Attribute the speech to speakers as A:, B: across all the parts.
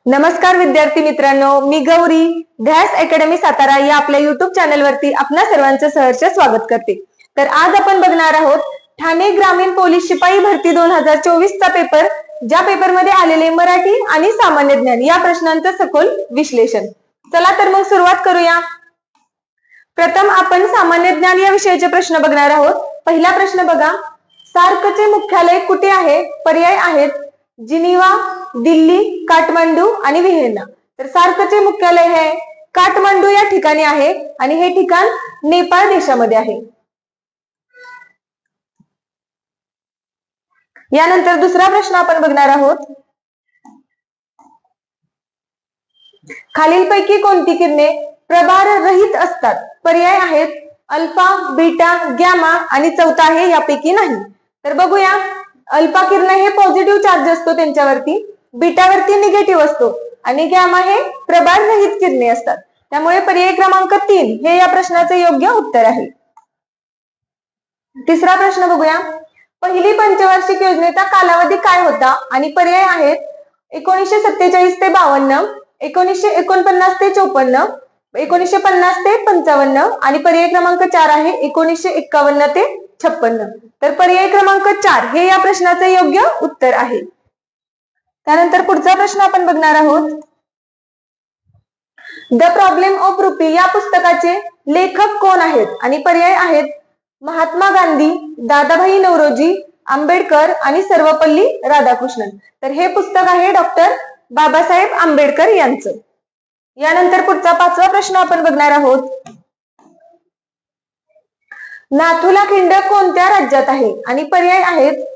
A: नमस्कार विद्यार्थी मित्रांनो, मी गौरी ध्यास अकॅडमी सातारा या आपल्या युट्यूब चॅनल वरती आपणा सर्वांचं सहर्ष स्वागत करते। तर आज आपण बघणार आहोत ठाणे ग्रामीण पोलीस शिपाई भरती 2024 चा पेपर, ज्या पेपर मध्ये आलेले मराठी आणि सामान्य ज्ञान या प्रश्नांचं सखोल विश्लेषण। चला तर मग सुरुवात करूया। प्रथम आपण सामान्य ज्ञान या विषयाचे प्रश्न बघणार आहोत। पहिला प्रश्न बघा, सार्कचे मुख्यालय कुठे आहे? पर्याय आहेत जिनिव्हा, दिल्ली, काठमांडू आणि व्हिएन्ना। तर सार्कचे मुख्यालय हे काठमांडू या ठिकाणी आहे आणि हे ठिकाण नेपाळ देशामध्ये आहे। यानंतर दुसरा प्रश्न आपण बघणार आहोत, खालीलपैकी कोणती किरणे प्रभार रहित असतात? पर्याय आहेत अल्फा, बीटा, गॅमा आणि चौथा आहे यापैकी नाही। तर बघूया, अल्फा किरण हे पॉझिटिव्ह चार्ज असतो त्यांच्यावरती, बीटा वरती निगेटिव्ह असतो आणि गॅमा हे प्रभार रहित किरणे असतात। त्यामुळे पर्याय क्रमांक 3 हे या प्रश्नाचे योग्य उत्तर आहे। तिसरा प्रश्न बघूया, पहिली पंचवार्षिक योजनेचा कालावधी काय होता? आणि पर्याय आहेत 1947 ते 52, 1949 ते 54, 1950 ते 55 आणि पर्याय क्रमांक 4 आहे 1951 ते 56। तर पर्याय क्रमांक 4 हे या प्रश्नाचे योग्य उत्तर आहे। त्यानंतर पुढचा प्रश्न आपण बघणार आहोत, द प्रॉब्लेम ऑफ रुपी या पुस्तकाचे लेखक कोण आहेत? आणि पर्याय आहेत महात्मा गांधी, दादाभाई नौरोजी, आंबेडकर आणि सर्वपल्ली राधाकृष्णन। तर हे पुस्तक आहे डॉक्टर बाबासाहेब आंबेडकर यांचं। यानंतर पुढचा पाचवा प्रश्न आपण बघणार आहोत, नाथुला खिंड कोणत्या राज्यात आहे? आणि पर्याय आहेत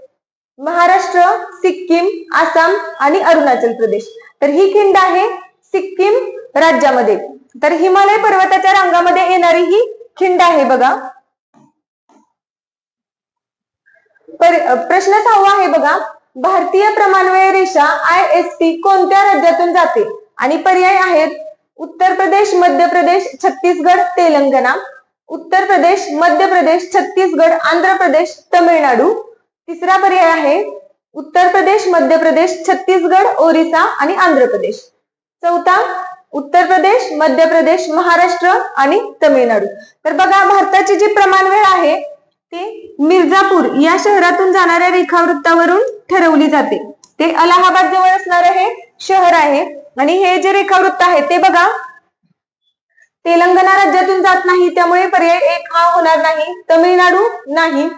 A: महाराष्ट्र, सिक्कीम, आसाम आणि अरुणाचल प्रदेश। तर ही खिंड आहे सिक्कीम राज्यामध्ये। तर हिमालय पर्वताच्या रांगामध्ये येणारी ही खिंड आहे बघा। प्रश्न 6 आहे बघा, भारतीय प्रमाणवेळ रेषा IST कोणत्या राज्यातून जाते? आणि पर्याय आहेत उत्तर प्रदेश, मध्य प्रदेश, छत्तीसगड, तेलंगणा। उत्तर प्रदेश, मध्य प्रदेश, छत्तीसगड, आंध्र प्रदेश, तमिळनाडू। तिसरा पर्याय आहे उत्तर प्रदेश, मध्य प्रदेश, छत्तीसगड, ओरिसा आणि आंध्र प्रदेश। चौथा उत्तर प्रदेश, मध्य प्रदेश, महाराष्ट्र आणि तमिळनाडू। तर बघा, भारताची जी प्रमाणवेळ आहे ती मिर्जापूर या शहरातून जाणाऱ्या रेखावृत्तावरून ठरवली जाते। ते अलाहाबाद जवळ असणारे हे शहर आहे आणि हे जे रेखावृत्त आहे ते बघा तेलंगणा राज्यातून जात नाही, त्यामुळे पर्याय 1 हा होणार नाही। तमिळनाडू नाही,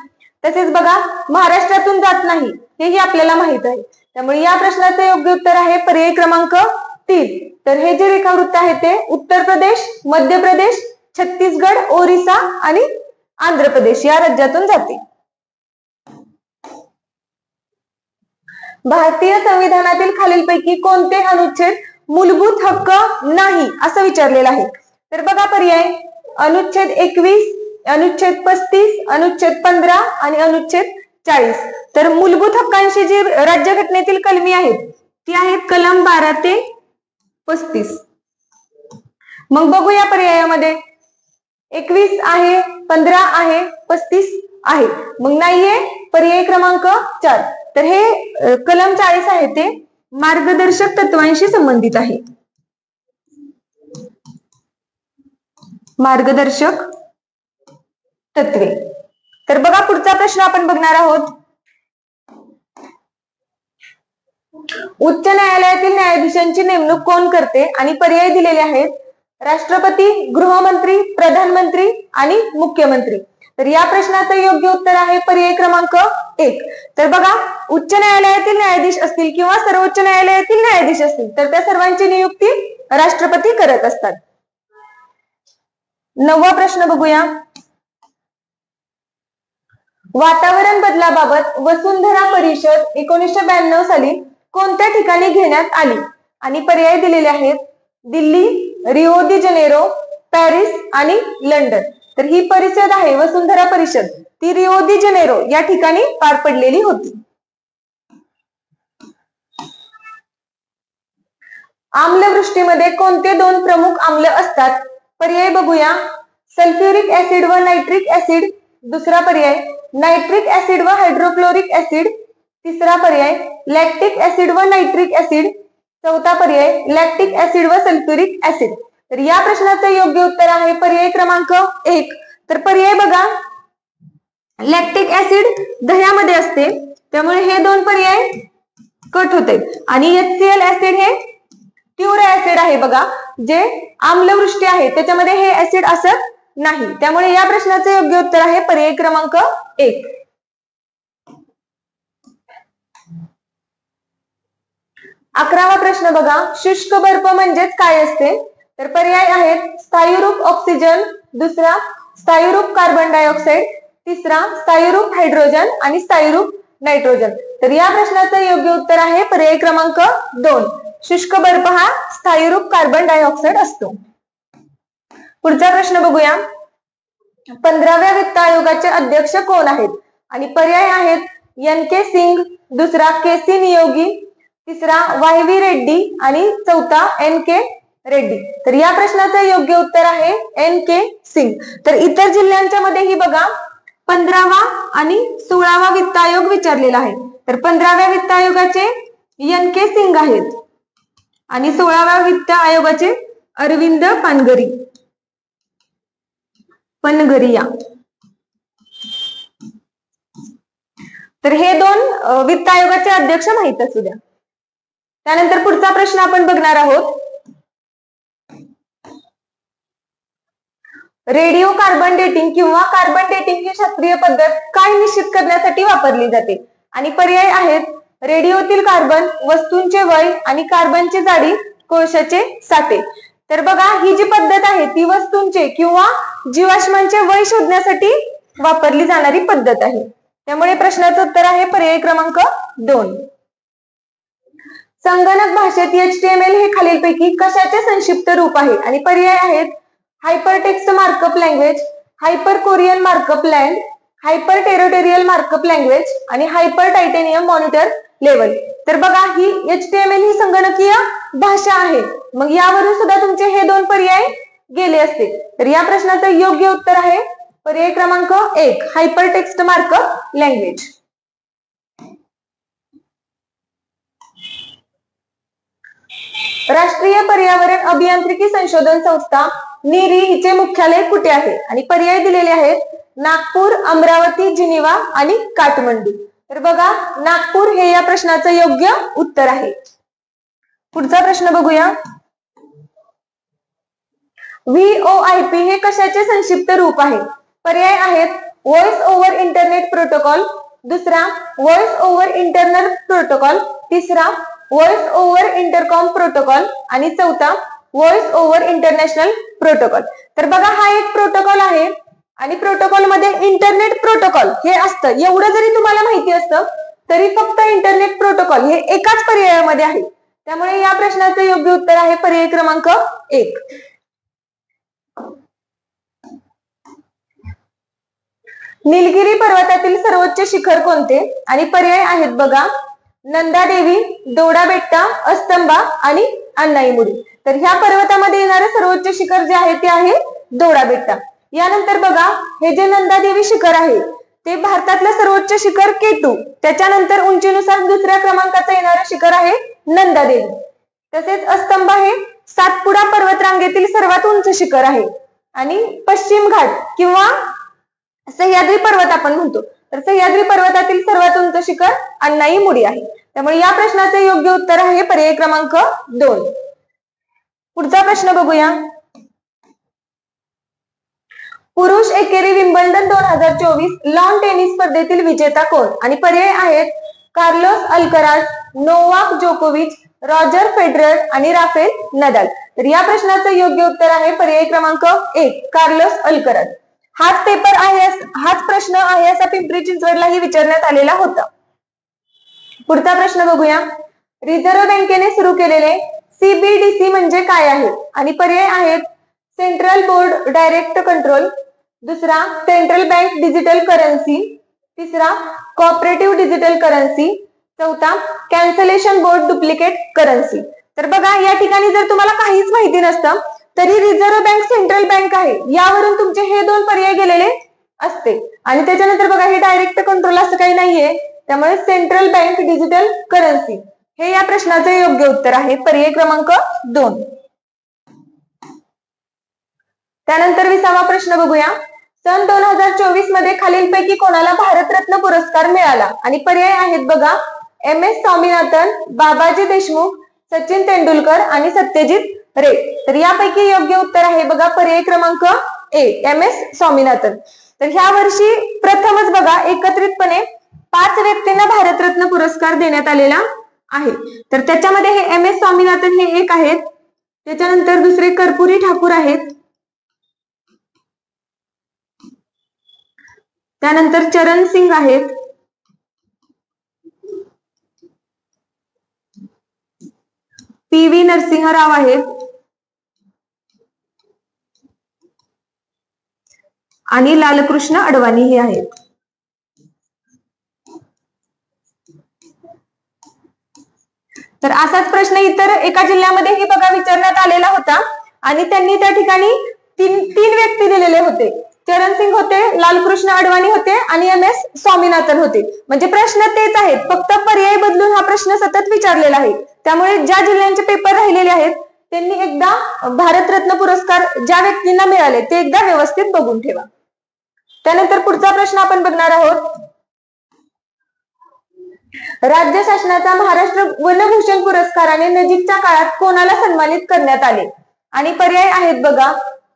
A: तसेच बघा महाराष्ट्रातून जात नाही हेही आपल्याला माहित आहे। त्यामुळे या प्रश्नाचे योग्य उत्तर आहे पर्याय क्रमांक 3। तर हे जे रेखावृत्त आहे ते उत्तर प्रदेश, मध्य प्रदेश, छत्तीसगड, ओरिसा आणि आंध्र प्रदेश या राज्यातून जाते। भारतीय संविधानातील खालीलपैकी कोणते अनुच्छेद मूलभूत हक्क नाही असं विचारलेलं आहे? तर बघा पर्याय अनुच्छेद 21, अनुच्छेद 35, अनुच्छेद 15 आणि अनुच्छेद 40। तर मूलभूत हक्कांशी जी राज्यघटनेतील कलमी आहेत ती आहेत कलम 12 ते 35। मग बघूया पर्यायामध्ये 21 आहे, 15 आहे, 35 आहे, मग नाहीये पर्याय क्रमांक 4। तर हे कलम 40 आहे ते मार्गदर्शक तत्वांशी संबंधित आहे। मार्गदर्शक तत्वे। तर बघा पुढचा प्रश्न आपण बघणार आहोत, उच्च न्यायालयातील न्यायाधीशांची नेमणूक कोण करते? आणि पर्याय दिलेले आहेत राष्ट्रपती, गृहमंत्री, प्रधानमंत्री आणि मुख्यमंत्री। तर या प्रश्नाचं योग्य उत्तर आहे पर्याय क्रमांक 1। तर बघा, उच्च न्यायालयातील न्यायाधीश असतील किंवा सर्वोच्च न्यायालयातील न्यायाधीश असतील तर त्या सर्वांची नियुक्ती राष्ट्रपती करत असतात। 9वा प्रश्न बघूया, वातावरण बदलाबाबत वसुंधरा परिषद 1992 साली कोणत्या ठिकाणी घेण्यात आली? आणि पर्याय दिलेले आहेत दिल्ली, रिओ दी जेनेरो, पॅरिस आणि लंडन। तर ही परिषद आहे वसुंधरा परिषद, ती रिओ दी जेनेरो या ठिकाणी पार पडलेली होती। आम्लवृष्टीमध्ये कोणते 2 प्रमुख आम्ल असतात? पर्याय बघूया सल्फ्युरिक ऍसिड व नायट्रिक ऍसिड। दुसरा पर्याय नायट्रिक ऍसिड व हायड्रोक्लोरिक ऍसिड। तिसरा पर्याय लॅक्टिक ऍसिड व नायट्रिक ऍसिड। चौथा पर्याय लॅक्टिक ऍसिड व सल्फ्युरिक ऍसिड। तर या प्रश्नाचं योग्य उत्तर आहे पर्याय क्रमांक 1। तर पर्याय बघा, लॅक्टिक ऍसिड दह्यामध्ये असते, त्यामुळे हे दोन पर्याय कट होते। आणि HCl ऍसिड हे प्युअर ऍसिड आहे बघा, जे आम्लवृष्टी आहे त्याच्यामध्ये हे ऍसिड असत नाही, त्यामुळे या प्रश्नाचे योग्य उत्तर आहे पर्याय क्रमांक 1। 11वा प्रश्न बघा, शुष्क बर्फ म्हणजेच काय असते? तर पर्याय आहेत स्थायीरूप ऑक्सिजन, दुसरा स्थायीरूप कार्बन डायऑक्साईड, तिसरा स्थायीरूप हायड्रोजन आणि स्थायीरूप नायट्रोजन। तर या प्रश्नाचं योग्य उत्तर आहे पर्याय क्रमांक 2। शुष्क बर्फ हा स्थायीरूप कार्बन डायऑक्साईड असतो। पुढचा प्रश्न बघूया, 15व्या वित्त आयोगाचे अध्यक्ष कोण आहेत? आणि पर्याय आहेत NK सिंग, दुसरा KC नियोगी, तिसरा YV रेड्डी आणि चौथा NK रेड्डी। तर या प्रश्नाचं योग्य उत्तर आहे NK सिंग। तर इतर जिल्ह्यांच्या मध्येही बघा 15वा आणि 16वा वित्त आयोग विचारलेला आहे। तर 15व्या वित्त आयोगाचे NK सिंग आहेत आणि 16व्या वित्त आयोगाचे अरविंद पनगरिया। तर हे दोन वित्त आयोगाचे अध्यक्ष माहित असू द्या। त्यानंतर पुढचा प्रश्न आपण बघणार आहोत, रेडिओ कार्बन डेटिंग किंवा कार्बन डेटिंग ही शास्त्रीय पद्धत काय निश्चित करण्यासाठी वापरली जाते? आणि पर्याय आहेत रेडिओतील कार्बन, वस्तूंचे वय आणि कार्बनची जाडी, कोळशाचे साठे। तर बघा, ही जी पद्धत आहे ती वस्तूंचे किंवा जीवाश्मांचे वय शोधण्यासाठी वापरली जाणारी पद्धत आहे, त्यामुळे प्रश्नाचं उत्तर आहे पर्याय क्रमांक 2। संगणक भाषेत HTML हे खालीलपैकी कशाचे संक्षिप्त रूप आहे? आणि पर्याय आहेत hyper text markup language, hyper Korean markup land, hyper territorial markup language आणि हायपर टायटेनियम मॉनिटर लेवल। तर बघा, ही HTML ही संगणकीय भाषा आहे, मग यावरून सुद्धा तुमचे हे दोन पर्याय गेले असते। तर या प्रश्नाचं योग्य उत्तर आहे पर्याय क्रमांक 1 हायपर टेक्स्ट मार्कअप लँग्वेज। राष्ट्रीय पर्यावरण अभियांत्रिकी संशोधन संस्था नीरी हिचे मुख्यालय कुठे आहे? आणि पर्याय दिलेले आहेत नागपूर, अमरावती, जिनिव्हा आणि काठमांडू। तर बघा, नागपूर हे या प्रश्नाचं योग्य उत्तर आहे। पुढचा प्रश्न बघूया, VoIP हे कशाचे संक्षिप्त रूप आहे? पर्याय आहेत व्हॉइस ओव्हर इंटरनेट प्रोटोकॉल, दुसरा व्हॉइस ओव्हर इंटरनल प्रोटोकॉल, तिसरा व्हॉइस ओव्हर इंटरकॉम प्रोटोकॉल आणि चौथा व्हॉइस ओव्हर इंटरनॅशनल प्रोटोकॉल। तर बघा, हा एक प्रोटोकॉल आहे आणि प्रोटोकॉल मध्ये इंटरनेट प्रोटोकॉल हे असतं। एवढं जरी तुम्हाला माहिती असतं तरी फक्त इंटरनेट प्रोटोकॉल हे एकाच पर्यायामध्ये आहे, त्यामुळे या प्रश्नाचं योग्य उत्तर आहे पर्याय क्रमांक 1। निलगिरी पर्वतातील सर्वोच्च शिखर कोणते? आणि पर्याय आहेत बघा नंदादेवी, दोडाबेट्टा, अस्तंबा आणि अन्नाईमुडी। तर ह्या पर्वतामध्ये येणारे सर्वोच्च शिखर जे आहे ते आहे दोडाबेट्टा। यानंतर बघा, हे जे नंदादेवी शिखर आहे ते भारतातलं सर्वोच्च शिखर K2, त्याच्यानंतर उंचीनुसार दुसऱ्या क्रमांकाचं येणारं शिखर आहे नंदादेवी। तसेच अस्तंबा हे सातपुडा पर्वतरांगेतील सर्वात उंच शिखर आहे आणि पश्चिम घाट किंवा सह्याद्री पर्वत आपण म्हणतो, तर सह्याद्री पर्वतातील सर्वात उंच शिखर अन्नाईमुडी आहे, त्यामुळे या प्रश्नाचे योग्य उत्तर आहे पर्याय क्रमांक 2। पुढचा प्रश्न बघूया, पुरुष एकेरी विम्बल्डन 2024 लॉन टेनिस स्पर्धेतील विजेता कोण? आणि पर्याय आहेत कार्लोस अल्कराज, नोवाक जोकोविच, रॉजर फेडरर आणि राफेल नदाल। तर या प्रश्नाचं योग्य उत्तर आहे पर्याय क्रमांक 1 कार्लोस अल्कराज। हाच पेपर आहे, हाच प्रश्न आहे असा पिंपरी चिंचवडलाही विचारण्यात आलेला होता। पुढचा प्रश्न बघूया, रिझर्व्ह बँकेने सुरू केलेले CBDC म्हणजे काय आहे? आणि पर्याय आहेत सेंट्रल बोर्ड डायरेक्ट कंट्रोल, दुसरा सेंट्रल बँक डिजिटल करन्सी, तिसरा कोऑपरेटिव्ह डिजिटल करन्सी, चौथा कॅन्सलेशन बोर्ड डुप्लिकेट करन्सी। तर बघा, या ठिकाणी जर तुम्हाला काहीच माहिती नसतं तरी रिझर्व्ह बँक सेंट्रल बँक आहे यावरून तुमचे हे दोन पर्याय गेलेले असते। आणि त्याच्यानंतर बघा, हे डायरेक्ट कंट्रोल असं काही नाहीये, त्यामुळे सेंट्रल बँक डिजिटल करन्सी हे या प्रश्नाचे योग्य उत्तर आहे, पर्याय क्रमांक 2. त्यानंतर 20वा प्रश्न बघूया. सन 2024 मध्ये खालीलपैकी कोणाला भारतरत्न पुरस्कार मिळाला? आणि पर्याय आहेत बघा, MS स्वामीनाथन, बाबाजी देशमुख, सचिन तेंडुलकर आणि सत्यजित रे. तर यापैकी योग्य उत्तर आहे बघा पर्याय क्रमांक ए, MS स्वामीनाथन. तर ह्या वर्षी प्रथमच बघा एकत्रितपणे 5 व्यक्तींना भारतरत्न पुरस्कार देण्यात आलेला आहे. तर त्याच्यामध्ये हे MS स्वामीनाथन हे एक आहेत, त्याच्यानंतर दुसरे कर्पुरी ठाकूर आहेत, त्यानंतर चरण सिंग आहेत, PV नरसिंहराव आहेत आणि लालकृष्ण अडवाणी हे आहेत. तर असाच प्रश्न इतर एका जिल्ह्यामध्येही बघा विचारण्यात आलेला होता आणि त्यांनी त्या ठिकाणी तीन व्यक्ती दिलेले होते. चरण सिंग होते, लालकृष्ण अडवाणी होते आणि MS स्वामीनाथन होते. म्हणजे प्रश्न तेच आहेत, फक्त पर्याय बदलून हा प्रश्न सतत विचारलेला आहे. त्यामुळे ज्या जिल्ह्यांचे पेपर राहिलेले आहेत त्यांनी एकदा भारतरत्न पुरस्कार ज्या व्यक्तींना मिळाले ते एकदा व्यवस्थित बघून ठेवा. त्यानंतर पुढचा प्रश्न आपण बघणार आहोत. राज्य शासनाचा महाराष्ट्र वनभूषण पुरस्काराने नजीकच्या काळात कोणाला सन्मानित करण्यात आले? आणि पर्याय आहेत बघा,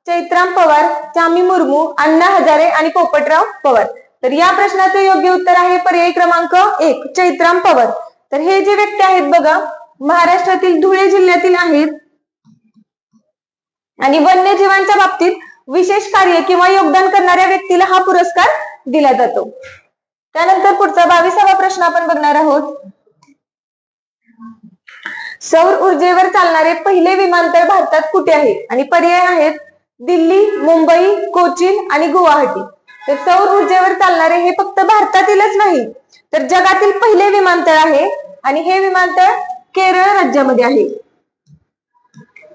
A: चैत्राम पवार, चामी मुर्मू, अण्णा हजारे आणि पोपटराव पवार. तर या प्रश्नाचे योग्य उत्तर आहे पर्याय क्रमांक 1, चैत्राम पवार. तर हे जे व्यक्ती आहेत बघा महाराष्ट्रातील धुळे जिल्ह्यातील आहेत आणि वन्यजीवांच्या बाबतीत विशेष कार्य किंवा योगदान करणाऱ्या व्यक्तीला हा पुरस्कार दिला जातो. त्यानंतर पुढचा 22वा प्रश्न आपण बघणार आहोत. सौर ऊर्जेवर चालणारे पहिले विमानतळ भारतात कुठे आहे? आणि पर्याय आहेत दिल्ली, मुंबई, कोचीन आणि गुवाहाटी. तर सौर ऊर्जेवर चालणारे हे फक्त भारतातीलच नाही तर जगातील पहिले विमानतळ आहे आणि हे विमानतळ केरळ राज्यामध्ये आहे,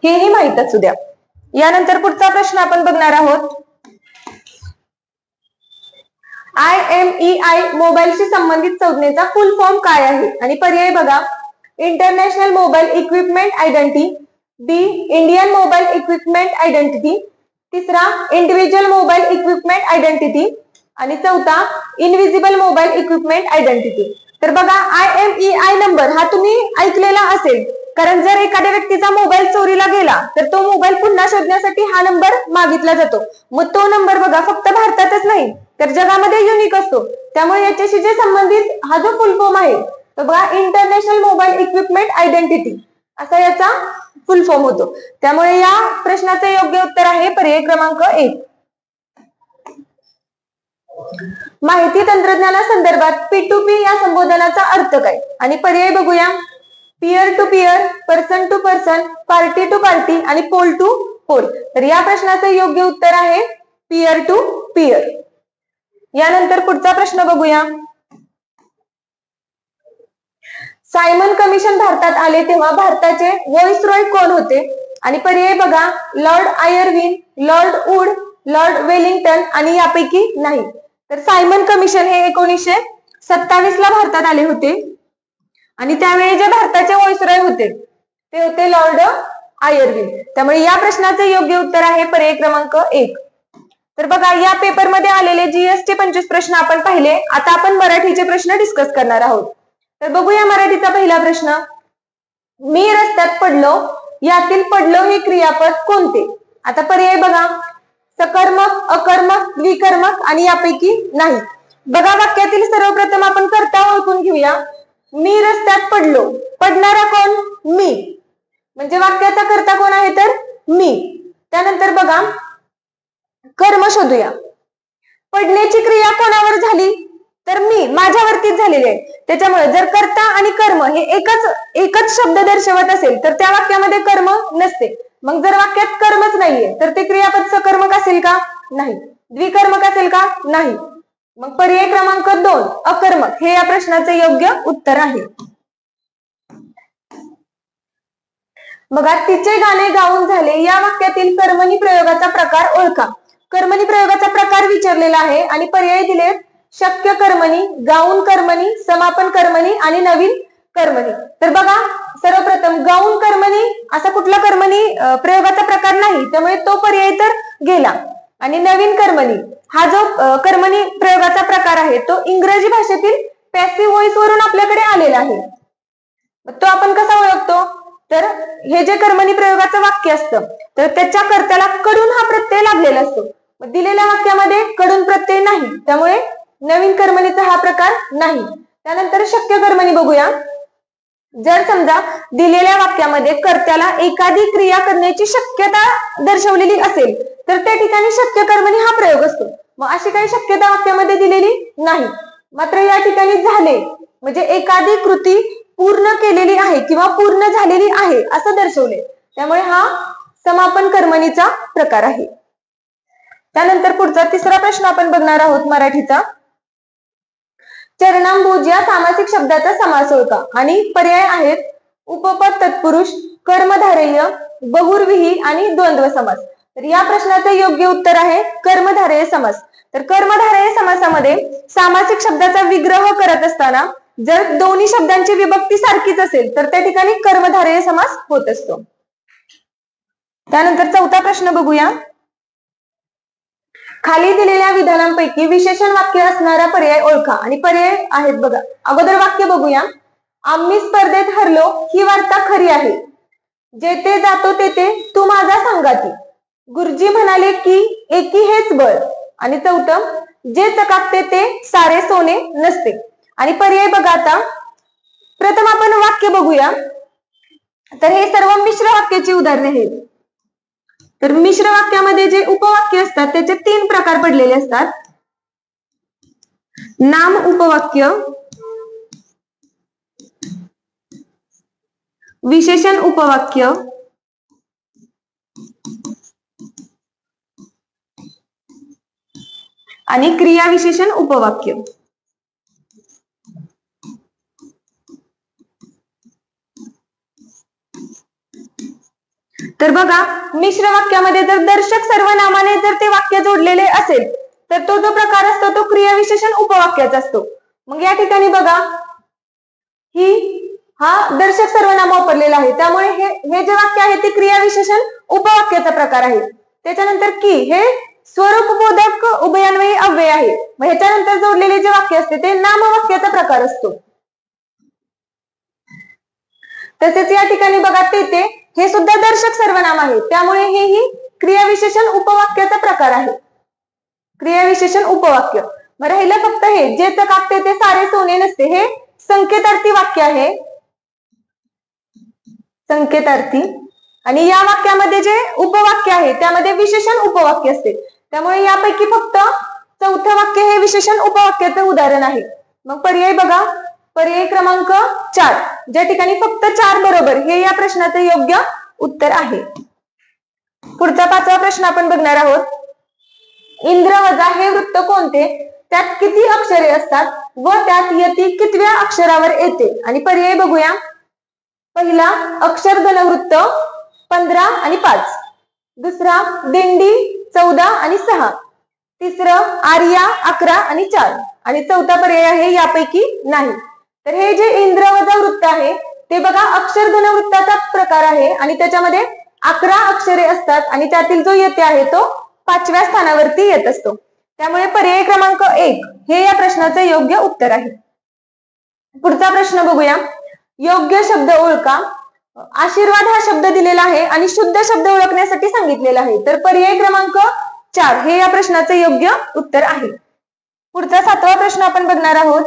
A: हेही माहित असू द्या. यानंतर पुढचा प्रश्न आपण बघणार आहोत. IMEI मोबाईलशी संबंधित संज्ञेचा फुल फॉर्म काय आहे? आणि पर्याय बघा, इंटरनॅशनल मोबाईल इक्विपमेंट आयडेंटिटी, बी इंडियन मोबाईल इक्विपमेंट आयडेंटिटी, तिसरा इंडिव्हिज्युअल मोबाईल इक्विपमेंट आयडेंटिटी आणि चौथा इनविजिबल मोबाईल इक्विपमेंट आयडेंटिटी. तर बघा IMEI नंबर हा तुम्ही ऐकलेला असेल, कारण जर एखाद्या व्यक्तीचा मोबाईल चोरीला गेला तर तो मोबाईल पुन्हा शोधण्यासाठी हा नंबर मागितला जातो. मग तो नंबर बघा फक्त भारतातच नाही तर जगामध्ये युनिक असतो. त्यामुळे याच्याशी जे संबंधित हा जो फुल फॉर्म आहे तो बघा इंटरनॅशनल मोबाईल इक्विपमेंट आयडेंटिटी असा याचा फुल फॉर्म होतो. त्यामुळे या प्रश्नाचे योग्य उत्तर आहे पर्याय क्रमांक 1. माहिती तंत्रज्ञानासंदर्भात P2P या संबोधनाचा अर्थ काय? आणि पर्याय बघूया, peer to peer, person to person, party to party आणि पोल टू पोल. तर या प्रश्नाचे योग्य उत्तर आहे पीअर टू पीअर. यानंतर पुढचा प्रश्न बघूया. सायमन कमिशन भारतात आले तेव्हा भारताचे व्हाईसरॉय कोण होते? आणि पर्याय बघा, Lord Irwin, Lord Wood, Lord Wellington आणि यापैकी नाही. तर सायमन कमिशन हे 1927 ला भारतात आले होते आणि त्यावेळी जे भारताचे व्हाईसरॉय होते ते होते लॉर्ड आयर्विन. त्यामुळे या प्रश्नाचे योग्य उत्तर आहे पर्याय क्रमांक 1. तर बघा या पेपर मध्ये आलेले GS चे 25 प्रश्न आपण पाहिले. आता आपण मराठीचे प्रश्न डिस्कस करणार आहोत. तर बघूया मराठीचा पहिला प्रश्न. मी रस्त्यात पडलो यातील पडलो हे क्रियापद कोणते? आता पर्याय बघा, सकर्मक, अकर्मक, द्विकर्मक आणि यापैकी नाही. बघा वाक्यातील सर्वप्रथम आपण कर्ता ओळखून घेऊया. मी रस्त्यात पडलो, पडणारा कोण? मी, म्हणजे वाक्याचा कर्ता कोण आहे तर मी. त्यानंतर बघा कर्म शोधूया. पडण्याची क्रिया कोणावर झाली तर मी, माझ्यावरतीच झालेली आहे. त्याच्यामुळे जर कर्ता आणि कर्म हे एकच शब्द दर्शवत असेल तर त्या वाक्यामध्ये कर्म नसते. मग जर वाक्यात कर्मच नाहीये तर ते क्रियापद सकर्मक असेल का? नाही. द्विकर्मक असेल का? नाही. मग पर्याय क्रमांक 2 अकर्मक हे या प्रश्नाचे योग्य उत्तर आहे. बघा तिचे गाणे गाऊन झाले या वाक्यातील कर्मणी प्रयोगाचा प्रकार ओळखा. कर्मणी प्रयोगाचा प्रकार विचारलेला आहे आणि पर्याय दिलेत शक्य कर्मणी, गाऊन कर्मणी, समापन कर्मणी आणि नवीन कर्मणी. तर बघा सर्वप्रथम गौण कर्मणी असा कुठला कर्मणी प्रयोगाचा प्रकार नाही, त्यामुळे तो पर्याय तर गेला. आणि नवीन कर्मणी हा जो कर्मणी प्रयोगाचा प्रकार आहे तो इंग्रजी भाषेतील पॅसिव्ह व्हॉइस वरून आपल्याकडे आलेला आहे. तो आपण कसा ओळखतो, तर हे जे कर्मणी प्रयोगाचं वाक्य असतं तर त्याच्या कर्त्याला कडून हा प्रत्यय लागलेला असतो. दिलेल्या वाक्यामध्ये कडून प्रत्यय नाही, त्यामुळे नवीन कर्मणीचा हा प्रकार नाही. त्यानंतर शक्य कर्मणी बघूया. जर समजा दिलेल्या वाक्यामध्ये कर्त्याला एखादी क्रिया करण्याची शक्यता दर्शवलेली असेल तर त्या ठिकाणी शक्य कर्मणी हा प्रयोग असतो. मग अशी काही शक्यता वाक्यामध्ये दिलेली नाही, मात्र या ठिकाणी झाले म्हणजे एखादी कृती पूर्ण केलेली आहे किंवा पूर्ण झालेली आहे असं दर्शवले, त्यामुळे हा समापन कर्मणीचा प्रकार आहे. त्यानंतर पुढचा तिसरा प्रश्न आपण बघणार आहोत मराठीचा. चरणांबुज या सामासिक शब्दाचा समास ओळखा आणि पर्याय आहेत उपपद तत्पुरुष, कर्मधारय, बहुव्रीही आणि द्वंद्व समास. तर या प्रश्नाचे योग्य उत्तर आहे कर्मधारय समास. तर कर्मधारय समासामध्ये सामासिक शब्दाचा विग्रह करत असताना जर दोन्ही शब्दांची विभक्ती सारखीच असेल तर त्या ठिकाणी कर्मधारय समास होत असतो. त्यानंतर चौथा प्रश्न बघूया. खाली दिलेल्या विधानांपैकी विशेषण वाक्य असणारा पर्याय ओळखा आणि पर्याय आहेत बघा. अगोदर वाक्य बघूया. आम्ही स्पर्धेत हरलो ही वार्ता खरी आहे. जेथे जातो तेथे तू माझा संगाती. गुरुजी म्हणाले की एकी हेच बळ. आणि चौथं जे चकाकते ते सारे सोने नसते. आणि पर्याय बघा. आता प्रथम आपण वाक्य बघूया. तर हे सर्व मिश्र वाक्याची उदाहरणे आहेत. तर मिश्र वाक्यामध्ये जे उपवाक्य असतात त्याचे 3 प्रकार पडलेले असतात. नाम उपवाक्य, विशेषण उपवाक्य आणि क्रिया विशेषण उपवाक्य. तर बघा मिश्र वाक्यामध्ये जर दर्शक सर्वनामाने जर ते वाक्य जोडलेले असेल तर तो जो प्रकार असतो तो क्रिया विशेषण उपवाक्याचा असतो. मग या ठिकाणी बघा हा दर्शक सर्वनाम वापरलेला आहे, त्यामुळे हे जे वाक्य आहे ते क्रिया विशेषण उपवाक्याचा प्रकार आहे. त्याच्यानंतर की हे स्वरूपबोधक उभयान्वयी अव्यय आहे. मग ह्याच्यानंतर जोडलेले जे वाक्य असते ते नामवाक्याचा प्रकार असतो. तसेच या ठिकाणी बघा तेथे हे सुद्धा दर्शक सर्वनाम आहे, त्यामुळे हेही क्रिया विशेषण उपवाक्याचा प्रकार आहे. क्रिया विशेषण उपवाक्य. मग राहिलं फक्त हे जे चकाकते ते सारे सोने नसते, हे संकेतार्थी वाक्य आहे. संकेतार्थी. आणि या वाक्यामध्ये जे उपवाक्य आहे त्यामध्ये विशेषण उपवाक्य असते, त्यामुळे यापैकी फक्त चौथं वाक्य हे विशेषण उपवाक्याचं उदाहरण आहे. मग पर्याय बघा. पर्याय क्रमांक 4 ज्या ठिकाणी फक्त 4 बरोबर हे या प्रश्नाचे योग्य उत्तर आहे. पुढचा 5वा प्रश्न आपण बघणार आहोत. इंद्र वजा हे वृत्त कोणते, त्यात किती अक्षरे असतात व त्यात यती कितव्या अक्षरावर येते. आणि पर्याय बघूया. पहिला अक्षर घनवृत्त 15 आणि 5, दुसरा दिंडी 14 आणि 6, तिसरं आर्या 11 आणि 4 आणि चौथा पर्याय आहे यापैकी नाही. तर हे जे इंद्र वजा वृत्त आहे ते बघा अक्षर घनवृत्ताचा प्रकार आहे आणि त्याच्यामध्ये 11 अक्षरे असतात आणि त्यातील जो यती आहे तो 5व्या स्थानावरती येत असतो. त्यामुळे पर्याय क्रमांक 1 हे या प्रश्नाचे योग्य उत्तर आहे. पुढचा प्रश्न बघूया. योग्य शब्द ओळखा. आशीर्वाद हा शब्द दिलेला आहे आणि शुद्ध शब्द ओळखण्यासाठी सांगितलेला आहे. तर पर्याय क्रमांक 4 हे या प्रश्नाचे योग्य उत्तर आहे. पुढचा 7वा प्रश्न आपण बघणार आहोत.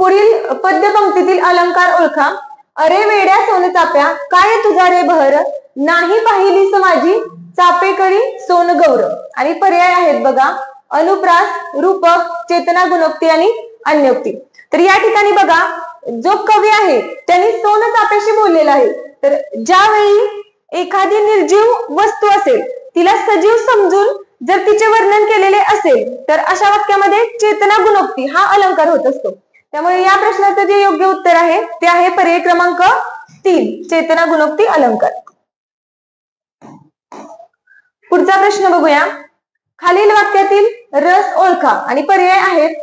A: पुढील पद्यपंक्तीतील अलंकार ओळखा. अरे वेड्या सोनचाप्या काय तुझा रे बहर, नाही पाहिलीस माझी चापेकरी सोन गौर. आणि पर्याय आहेत बघा अनुप्रास, रूपक, चेतना गुणोक्ती आणि अन्योक्ती. तर या ठिकाणी बघा जो कवी आहे त्यांनी सोन चाप्याशी बोललेला आहे. तर ज्यावेळी एखादी निर्जीव वस्तू असेल तिला सजीव समजून जर तिचे वर्णन केलेले असेल तर अशा वाक्यामध्ये चेतना गुणोक्ती हा अलंकार होत असतो. त्यामुळे या प्रश्नाचं जे योग्य उत्तर आहे ते आहे पर्याय क्रमांक 3 चेतना गुणोक्ती अलंकार. पुढचा प्रश्न बघूया. खालील वाक्यातील रस ओळखा आणि पर्याय आहेत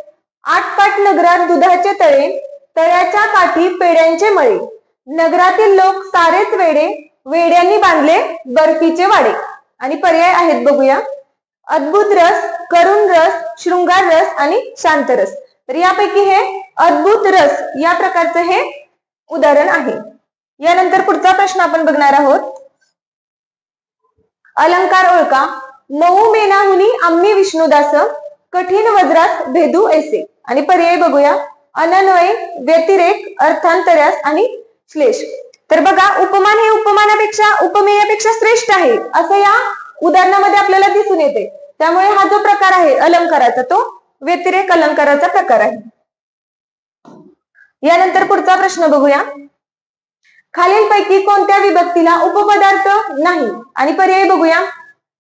A: 8 पाट नगरात दुधाचे तळे, तळ्याच्या काठी पेड्यांचे मळे, नगरातील लोक सारेच वेडे, वेड्यांनी बांधले बर्फीचे वाडे. आणि पर्याय आहेत बघूया. अद्भुत रस, करुण रस, शृंगार रस आणि शांत रस. तर यापैकी हे अद्भुत रस या प्रकारचं हे उदाहरण आहे. यानंतर पुढचा प्रश्न आपण बघणार आहोत. अलंकार ओळखा. मऊ मेनाहुनी आम्ही विष्णुदास, कठीण वज्रास भेदू ऐसे. आणि पर्याय बघूया. अनन्वय, व्यतिरेक, अर्थांतर्यास आणि श्लेष. तर बघा, उपमान हे उपमानापेक्षा उपमेयापेक्षा श्रेष्ठ आहे असं या उदाहरणामध्ये आपल्याला दिसून येते. त्यामुळे हा जो प्रकार आहे अलंकाराचा तो व्यतिरेक अलंकाराचा प्रकार आहे. यानंतर पुढचा प्रश्न बघूया. खालीलपैकी कोणत्या विभक्तीला उपपदार्थ नाही. आणि पर्याय बघूया.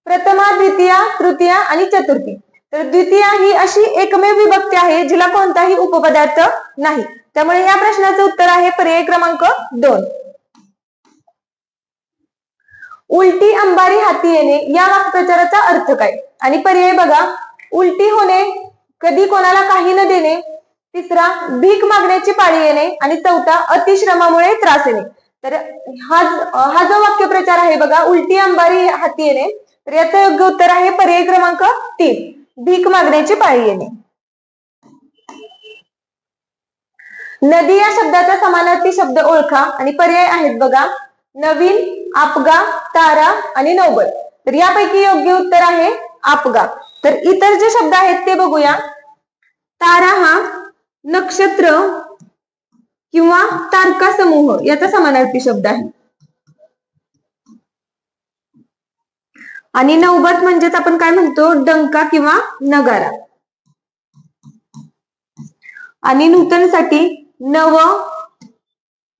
A: प्रथमा, द्वितीया, तृतीया आणि चतुर्थी. तर द्वितीया ही अशी एकमेव विभक्ती आहे जिला कोणताही उपपदार्थ नाही. त्यामुळे या प्रश्नाचं उत्तर आहे पर्याय क्रमांक 2. उलटी अंबारी हाती येणे या वाक्प्रचाराचा अर्थ काय. आणि पर्याय बघा. उलटी होणे, कधी कोणाला काही न देणे, तिसरा भीक मागण्याची पाळी येणे आणि चौथा अतिश्रमामुळे त्रास येणे. तर हा जो वाक्यप्रचार आहे बघा, उलटी अंबारी हाती येणे, तर याचं योग्य उत्तर आहे पर्याय क्रमांक 3, भीक मागण्याची पाळी येणे. नदी या शब्दाचा समानार्थी शब्द ओळखा. आणि पर्याय आहेत बघा. नवीन, आपगा, तारा आणि नौबत. तर यापैकी योग्य उत्तर आहे आपगा. तर इतर जे शब्द आहेत ते बघूया. तारा हा नक्षत्र किंवा तारका समूह याचा समानार्थी शब्द आहे. आणि नौबत म्हणजेच आपण काय म्हणतो, डंका किंवा नगारा. आणि नूतनसाठी नव,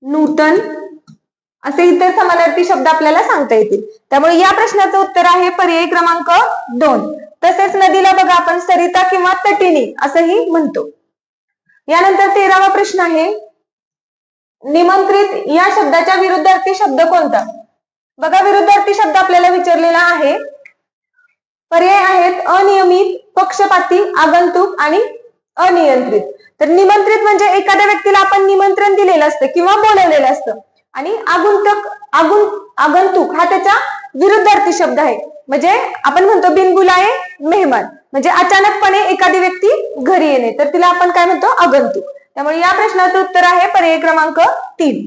A: नूतन असे इतर समानार्थी शब्द आपल्याला सांगता येतील. त्यामुळे या प्रश्नाचं उत्तर आहे पर्याय क्रमांक 2. तसेच नदीला बघा आपण सरिता किंवा तटिनी असंही म्हणतो. यानंतर 13वा प्रश्न आहे. निमंत्रित या शब्दाच्या विरुद्धार्थी शब्द कोणता. बघा, विरुद्धार्थी शब्द आपल्याला विचारलेला आहे. पर्याय आहेत अनियमित, पक्षपाती, आगंतुक आणि अनियंत्रित. तर निमंत्रित म्हणजे एखाद्या व्यक्तीला आपण निमंत्रण दिलेलं असतं किंवा बोलवलेलं असतं. आणि आगंतुक हा त्याचा विरुद्धार्थी शब्द आहे. म्हणजे आपण म्हणतो बिनबुलाए मेहमान, म्हणजे अचानकपणे एखादी व्यक्ती घरी येणे, तर तिला आपण काय म्हणतो, आगंतुक. त्यामुळे या प्रश्नाचं उत्तर आहे पर्याय क्रमांक 3.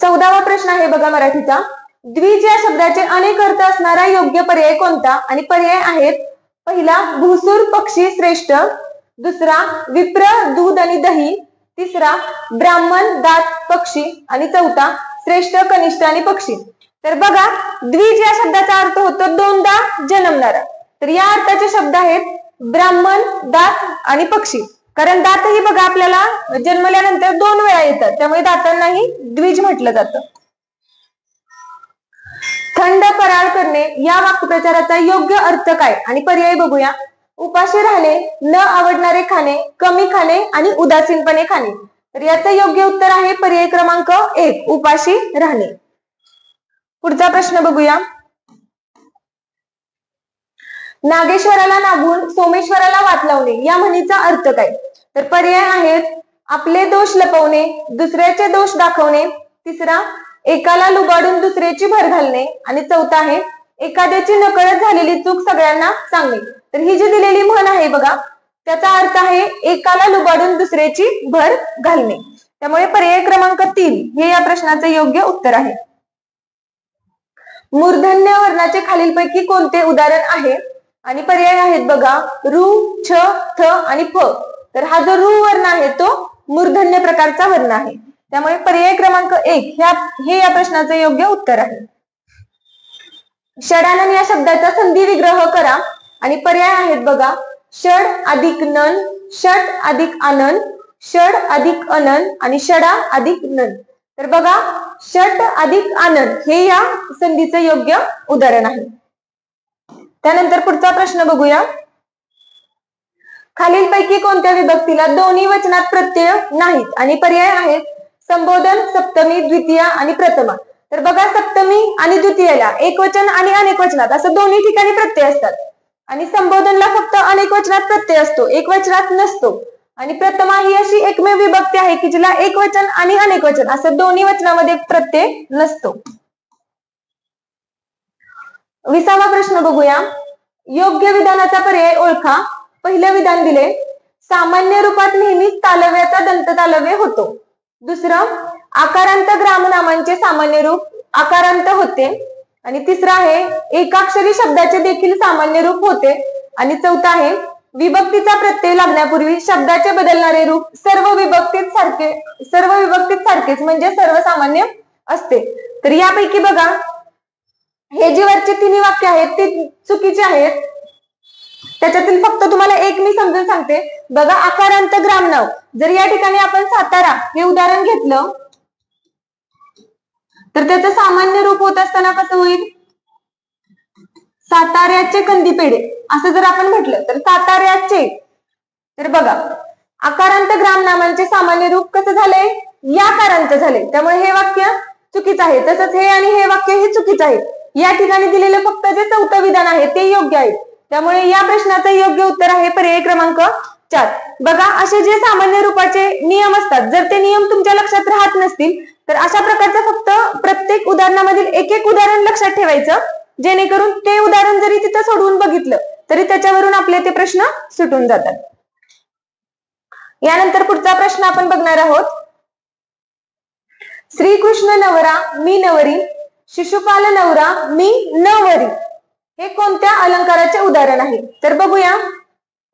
A: 14वा प्रश्न आहे बघा मराठीचा. द्विज या शब्दाचे अनेक अर्थ असणारा योग्य पर्याय कोणता. आणि पर्याय आहेत. पहिला भूसूर पक्षी श्रेष्ठ, दुसरा विप्र दूध आणि दही, तिसरा ब्राह्मण दात पक्षी आणि चौथा श्रेष्ठ कनिष्ठ आणि पक्षी. तर बघा, द्विज या शब्दाचा अर्थ होतो दोनदा जन्मणारा. तर या अर्थाचे शब्द आहेत ब्राह्मण, दात आणि पक्षी. कारण दातही बघा आपल्याला जन्मल्यानंतर 2 वेळा येतात, त्यामुळे दातांनाही द्विज म्हटलं जातं. थंड फराळ करणे या वाक्प्रचाराचा योग्य अर्थ काय. आणि पर्याय बघूया. उपाशी राहणे, न आवडणारे खाणे, कमी खाणे आणि उदासीनपणे खाणे. तर याचं योग्य उत्तर आहे पर्याय क्रमांक 1, उपाशी राहणे. पुढचा प्रश्न बघूया. नागेश्वराला नागून सोमेश्वराला वाट लावणे या म्हणीचा अर्थ काय. तर पर्याय आहेत. आपले दोष लपवणे, दुसऱ्याचे दोष दाखवणे, तिसरा एकाला लुबाडून दुसऱ्याची भर घालणे आणि चौथा आहे एखाद्याची नकळत झालेली चूक सगळ्यांना सांगणे. तर ही जी दिलेली म्हण आहे बघा, त्याचा अर्थ आहे एकाला लुबाडून दुसऱ्याची भर घालणे. त्यामुळे पर्याय क्रमांक 3 हे या प्रश्नाचे योग्य उत्तर आहे. मूर्धन्य वर्णाचे खालीलपैकी कोणते उदाहरण आहे. आणि पर्याय आहेत बघा. रु, छ, थ आणि फ. तर हा जो रु वर्ण आहे तो मूर्धन्य प्रकारचा वर्ण आहे. त्यामुळे पर्याय क्रमांक 1 हे या प्रश्नाचे योग्य उत्तर आहे. षडानन या शब्दाचा संधी विग्रह करा. आणि पर्याय आहेत बघा. षड अधिक नन, षट अधिक आनन, षड अधिक अनन आणि षडा अधिक नन. तर बघा, षट अधिक आनन हे या संधीचे योग्य उदाहरण आहे. त्यानंतर पुढचा प्रश्न बघूया. खालीलपैकी कोणत्या विभक्तीला दोन्ही वचनात प्रत्यय नाहीत. आणि पर्याय आहेत संबोधन, सप्तमी, द्वितीया आणि प्रथमा. तर बघा, सप्तमी आणि द्वितीयाला एकवचन आणि अनेक वचनात असं दोन्ही ठिकाणी प्रत्यय असतात. आणि संबोधनला फक्त अनेक वचनात प्रत्यय असतो, एक वचनात नसतो. आणि प्रथमा ही अशी एकमेव विभक्ती आहे की जिला एक वचन आणि अनेक वचन असं दोन्ही वचनामध्ये प्रत्यय नसतो. 20वा प्रश्न बघूया. योग्य विधानाचा पर्याय ओळखा. पहिलं विधान दिले, सामान्य रूपात नेहमीच तालव्याचा दंत तालव्य होतो. दुसरं, आकारांत ग्रामनामांचे सामान्य रूप आकारांत होते. आणि तिसरं आहे, एकाक्षरी शब्दाचे देखील सामान्य रूप होते. आणि चौथा आहे, विभक्तीचा प्रत्यय लागण्यापूर्वी शब्दाचे बदलणारे रूप सर्व विभक्तीत सारखेच म्हणजे सर्वसामान्य असते. तर यापैकी बघा, हे जी वरची तिन्ही वाक्य आहेत ती चुकीची आहेत. त्याच्यातील फक्त तुम्हाला एक मी समजून सांगते. बघा, आकारांत ग्रामनाव, जर या ठिकाणी आपण सातारा हे उदाहरण घेतलं तर त्याचं सामान्य रूप होत असताना कसं होईल? साताऱ्याचे कंदी पेढे असं जर आपण म्हटलं तर साताऱ्याचे. तर बघा, आकारांत ग्रामनामांचे सामान्य रूप कसं झालंय? याकारांत झाले. त्यामुळे हे वाक्य चुकीचं आहे. तसंच हे आणि हे वाक्य हे चुकीचं आहे. या ठिकाणी दिलेलं फक्त जे चौथं विधान आहे ते योग्य आहे. त्यामुळे या प्रश्नाचं योग्य उत्तर आहे पर्याय क्रमांक 4. बघा, असे जे सामान्य रूपाचे नियम असतात, जर ते नियम तुमच्या लक्षात राहत नसतील तर अशा प्रकारचं फक्त प्रत्येक उदाहरणामधील एक एक उदाहरण लक्षात ठेवायचं, जेणेकरून ते उदाहरण जरी तिथं सोडवून बघितलं तरी त्याच्यावरून आपले ते प्रश्न सुटून जातात. यानंतर पुढचा प्रश्न आपण बघणार आहोत. श्रीकृष्ण नवरा मी नवरी, शिशुपाल नवरा मी नवरी, हे कोणत्या अलंकाराचे उदाहरण आहे? तर बघूया,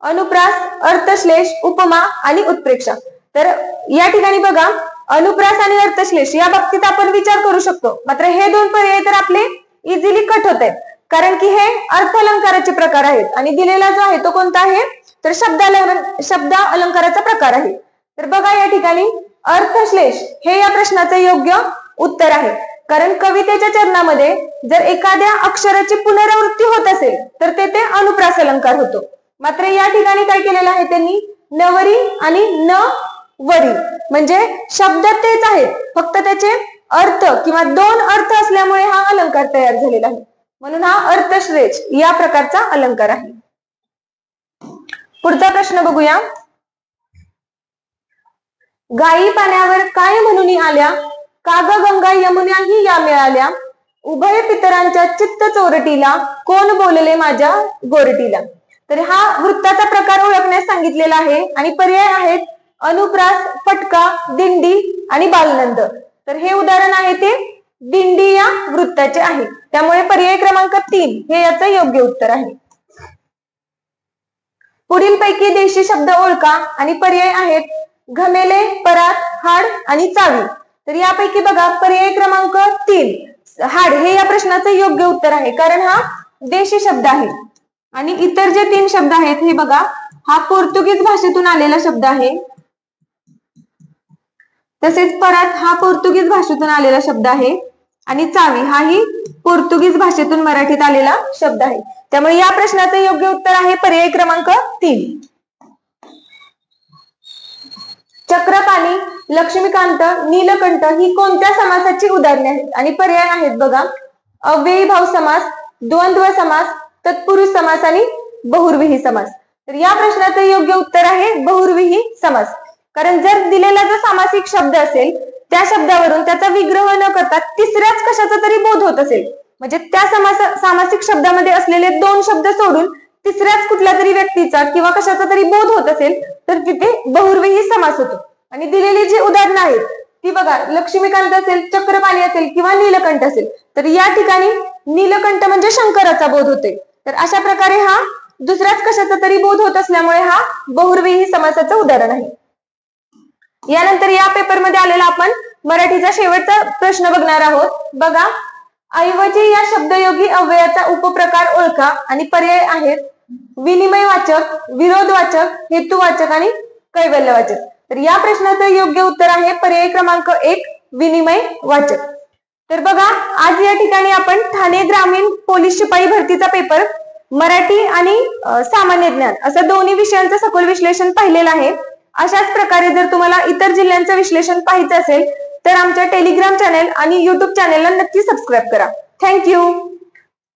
A: अनुप्रास, अर्थश्लेष, उपमा आणि उत्प्रेक्षा. तर या ठिकाणी बघा, अनुप्रास आणि अर्थश्लेष या बाबतीत आपण विचार करू शकतो. मात्र हे दोन पर्याय तर आपले इझिली कट होत आहेत, कारण की हे अर्थ अलंकाराचे प्रकार आहेत आणि दिलेला जो आहे तो कोणता आहे? तर शब्द अलंकाराचा प्रकार आहे. तर बघा, या ठिकाणी अर्थश्लेष हे या प्रश्नाचं योग्य उत्तर आहे. कारण कवितेच्या चरणामध्ये जर एखाद्या अक्षराची पुनरावृत्ती होत असेल तर तेथे अनुप्रास अलंकार होतो. मात्र या ठिकाणी काय केलेलं आहे त्यांनी? नवरी आणि न वरी म्हणजे शब्द तेच आहेत, फक्त त्याचे अर्थ किंवा दोन अर्थ असल्यामुळे हा अलंकार तयार झालेला आहे. म्हणून हा अर्थश्लेष या प्रकारचा अलंकार आहे. पुढचा प्रश्न बघूया. गायी पाण्यावर काय म्हणून आल्या, काग गंगा यमुनाही या मिळाल्या, उभय पितरांच्या चित्त चोरटीला, कोण बोलले माझ्या गोरटीला. तर हा वृत्ताचा प्रकार ओळखण्यास सांगितलेला आहे आणि पर्याय आहेत अनुप्रास, फटका, दिंडी आणि बालनंद. तर हे उदाहरण आहे ते दिंडी या वृत्ताचे आहे. त्यामुळे पर्याय क्रमांक 3 हे याचं योग्य उत्तर आहे. पुढील पैकी देशी शब्द ओळखा आणि पर्याय आहेत घमेले, परात, हाड आणि चावी. तर यापैकी बघा, पर्याय क्रमांक 3 हाड हे या प्रश्नाचं योग्य उत्तर आहे, कारण हा देशी शब्द आहे. आणि इतर जे 3 शब्द आहेत हे बघा, हा पोर्तुगीज भाषेतून आलेला शब्द आहे. तसेच परात हा पोर्तुगीज भाषेतून आलेला शब्द आहे आणि चावी हाही पोर्तुगीज भाषेतून मराठीत आलेला शब्द आहे. त्यामुळे या प्रश्नाचं योग्य उत्तर आहे पर्याय क्रमांक 3. चक्रपाणी, लक्ष्मीकांत, नीलकंठ ही कोणत्या समासाची उदाहरणे आहेत? आणि पर्याय आहेत बघा, अव्ययी भाव समास, द्वंद्व समास, तत्पुरुष समास आणि बहुव्रीही समास. तर या प्रश्नाचं योग्य उत्तर आहे बहुव्रीही समास. कारण जर दिलेला जो सामासिक शब्द असेल त्या शब्दावरून त्याचा विग्रह न करता तिसऱ्याच कशाचा तरी बोध होत असेल, म्हणजे त्या सामासिक शब्दामध्ये असलेले 2 शब्द सोडून तिसऱ्याच कुठल्या तरी व्यक्तीचा किंवा कशाचा तरी बोध होत असेल तर तिथे बहुव्रीही समास होतो. आणि दिलेली जी उदाहरणं आहेत ती बघा, लक्ष्मीकांत असेल, चक्रपाणी असेल किंवा नीलकंठ असेल, तर या ठिकाणी नीलकंठ म्हणजे शंकराचा बोध होते. तर अशा प्रकारे हा दुसऱ्याच कशाचा तरी बोध होत असल्यामुळे हा बहुव्रीही समासाचं उदाहरण आहे. यानंतर या पेपरमध्ये आलेला आपण मराठीचा शेवटचा प्रश्न बघणार आहोत. बघा, ऐवजी या शब्दयोगी अव्ययाचा उपप्रकार ओळखा आणि पर्याय आहेत विनिमयवाचक, विरोधवाचक, हेतुवाचक आणि कैवल्यवाचक. तर या प्रश्नाचं योग्य उत्तर आहे पर्याय क्रमांक 1 विनिमयवाचक. तर बघा, आज या ठिकाणी आपण ठाणे ग्रामीण पोलीस शिपाई भरतीचा पेपर मराठी आणि सामान्य ज्ञान असं दोन्ही विषयांचं सखोल विश्लेषण पाहिलेलं आहे. अशाच प्रकारे जर तुम्हाला इतर जिल्ह्यांचं विश्लेषण पाहायचं असेल तर आमच्या टेलिग्राम चॅनेल आणि युट्यूब चॅनेलला नक्की सबस्क्राईब करा. थँक्यू.